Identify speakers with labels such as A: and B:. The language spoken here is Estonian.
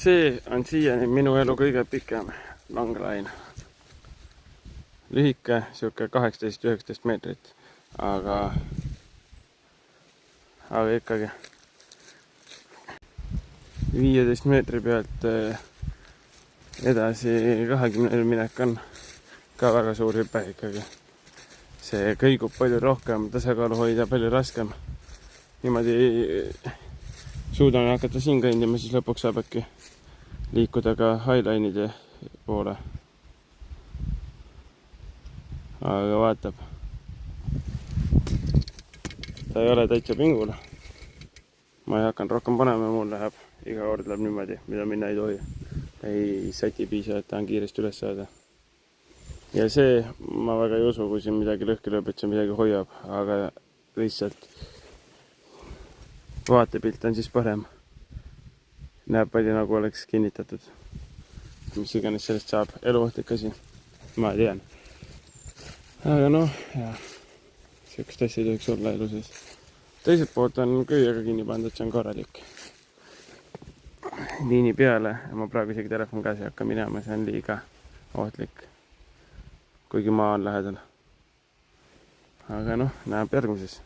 A: see on siiani minu elu kõige pikem longline. Lühike, siuke 18-19 meetrit, aga ikkagi 15 meetri pealt edasi 20 minek on ka väga suur hüpe ikkagi. See kõigub palju rohkem, tasakaalu hoida palju raskem. Niimoodi suudan hakata siin kõndima, siis lõpuks saab äkki liikuda ka highline'ide poole. Aga vaatab. Ta ei ole täitsa pingul. Ma ei hakanud rohkem panema, mul läheb, iga kord läheb niimoodi, mida minna ei tohi. Ei säti piisa, et tahan kiiresti üles saada. Ja see, ma väga ei usu, kui siin midagi lõhki lööb, et see midagi hoiab, aga lihtsalt vaatepilt on siis parem. Näeb palju nagu oleks kinnitatud. Mis iganes sellest saab, eluohtlik asi. Ma tean. Aga noh, jah. Siukest asja ei tohiks olla elu sees. Teiselt poolt on köiega kinni pandud, see on korralik. Liini peale ja ma praegu isegi telefon käes ei hakka minema, see on liiga ohtlik. Kuigi maa on lähedal. Aga noh, näeb järgmises.